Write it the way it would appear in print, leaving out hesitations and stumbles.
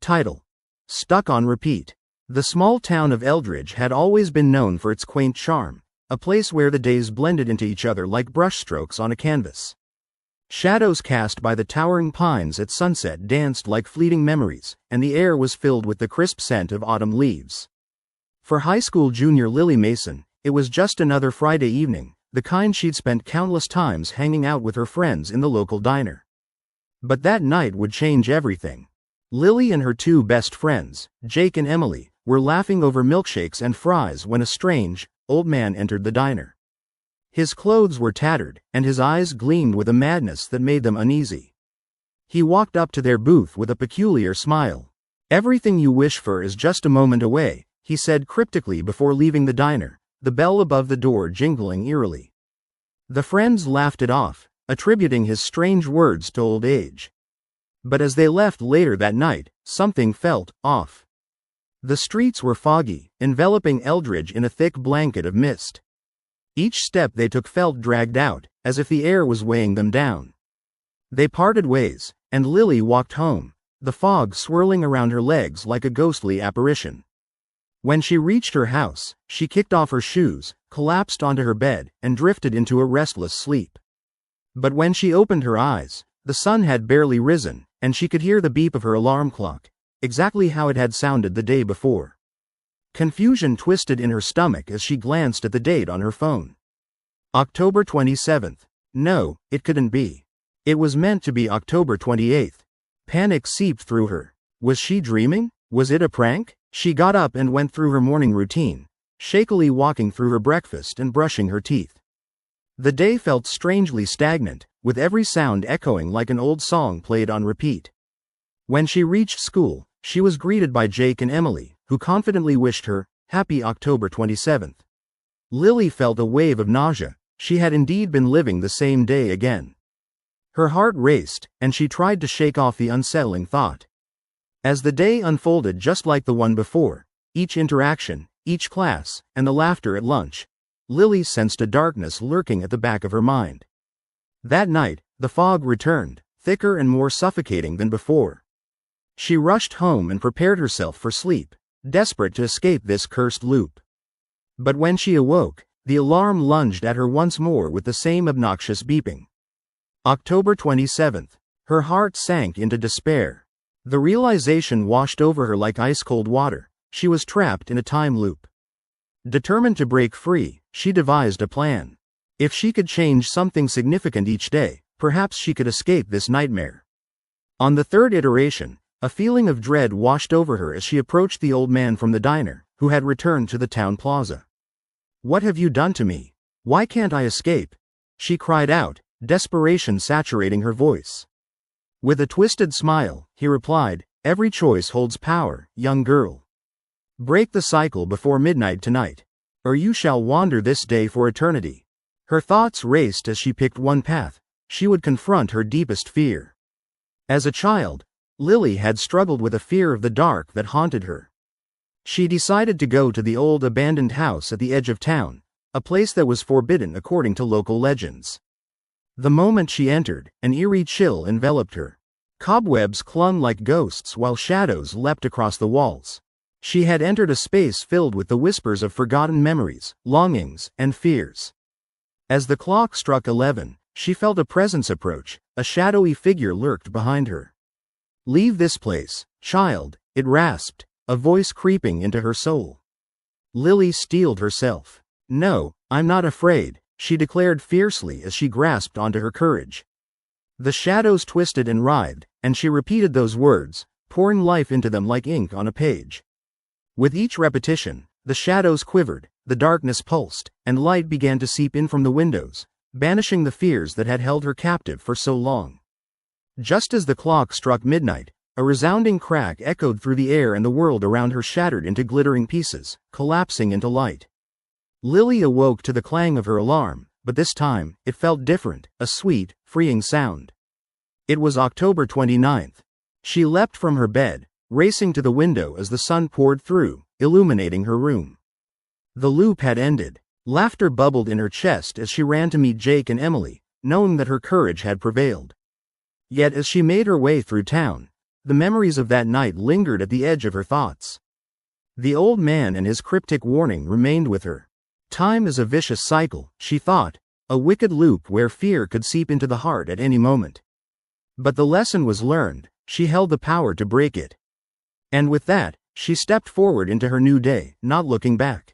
Title: Stuck on Repeat. The small town of Eldridge had always been known for its quaint charm, a place where the days blended into each other like brushstrokes on a canvas. Shadows cast by the towering pines at sunset danced like fleeting memories, and the air was filled with the crisp scent of autumn leaves. For high school junior Lily Mason, it was just another Friday evening, the kind she'd spent countless times hanging out with her friends in the local diner. But that night would change everything. Lily and her two best friends, Jake and Emily, were laughing over milkshakes and fries when a strange, old man entered the diner. His clothes were tattered, and his eyes gleamed with a madness that made them uneasy. He walked up to their booth with a peculiar smile. "Everything you wish for is just a moment away," he said cryptically before leaving the diner, the bell above the door jingling eerily. The friends laughed it off, attributing his strange words to old age. But as they left later that night, something felt off. The streets were foggy, enveloping Eldridge in a thick blanket of mist. Each step they took felt dragged out, as if the air was weighing them down. They parted ways, and Lily walked home, the fog swirling around her legs like a ghostly apparition. When she reached her house, she kicked off her shoes, collapsed onto her bed, and drifted into a restless sleep. But when she opened her eyes, the sun had barely risen, and she could hear the beep of her alarm clock, exactly how it had sounded the day before. Confusion twisted in her stomach as she glanced at the date on her phone. October 27th. No, it couldn't be. It was meant to be October 28th. Panic seeped through her. Was she dreaming? Was it a prank? She got up and went through her morning routine, shakily walking through her breakfast and brushing her teeth. The day felt strangely stagnant, with every sound echoing like an old song played on repeat. When she reached school, she was greeted by Jake and Emily, who confidently wished her, "Happy October 27th. Lily felt a wave of nausea. She had indeed been living the same day again. Her heart raced, and she tried to shake off the unsettling thought. As the day unfolded just like the one before, each interaction, each class, and the laughter at lunch, Lily sensed a darkness lurking at the back of her mind. That night, the fog returned, thicker and more suffocating than before. She rushed home and prepared herself for sleep, desperate to escape this cursed loop. But when she awoke, the alarm lunged at her once more with the same obnoxious beeping. October 27th. Her heart sank into despair. The realization washed over her like ice-cold water. She was trapped in a time loop. Determined to break free, she devised a plan. If she could change something significant each day, perhaps she could escape this nightmare. On the third iteration, a feeling of dread washed over her as she approached the old man from the diner, who had returned to the town plaza. "What have you done to me? Why can't I escape?" she cried out, desperation saturating her voice. With a twisted smile, he replied, "Every choice holds power, young girl. Break the cycle before midnight tonight, or you shall wander this day for eternity." Her thoughts raced as she picked one path. She would confront her deepest fear. As a child, Lily had struggled with a fear of the dark that haunted her. She decided to go to the old abandoned house at the edge of town, a place that was forbidden according to local legends. The moment she entered, an eerie chill enveloped her. Cobwebs clung like ghosts while shadows leapt across the walls. She had entered a space filled with the whispers of forgotten memories, longings, and fears. As the clock struck 11, she felt a presence approach. A shadowy figure lurked behind her. "Leave this place, child," it rasped, a voice creeping into her soul. Lily steeled herself. "No, I'm not afraid," she declared fiercely as she grasped onto her courage. The shadows twisted and writhed, and she repeated those words, pouring life into them like ink on a page. With each repetition, the shadows quivered, the darkness pulsed, and light began to seep in from the windows, banishing the fears that had held her captive for so long. Just as the clock struck midnight, a resounding crack echoed through the air and the world around her shattered into glittering pieces, collapsing into light. Lily awoke to the clang of her alarm, but this time, it felt different, a sweet, freeing sound. It was October 29th. She leapt from her bed, racing to the window as the sun poured through, illuminating her room. The loop had ended. Laughter bubbled in her chest as she ran to meet Jake and Emily, knowing that her courage had prevailed. Yet as she made her way through town, The memories of that night lingered at the edge of her thoughts. The old man and his cryptic warning remained with her. Time is a vicious cycle, she thought, a wicked loop where fear could seep into the heart at any moment. But the lesson was learned, she held the power to break it. And with that, she stepped forward into her new day, not looking back.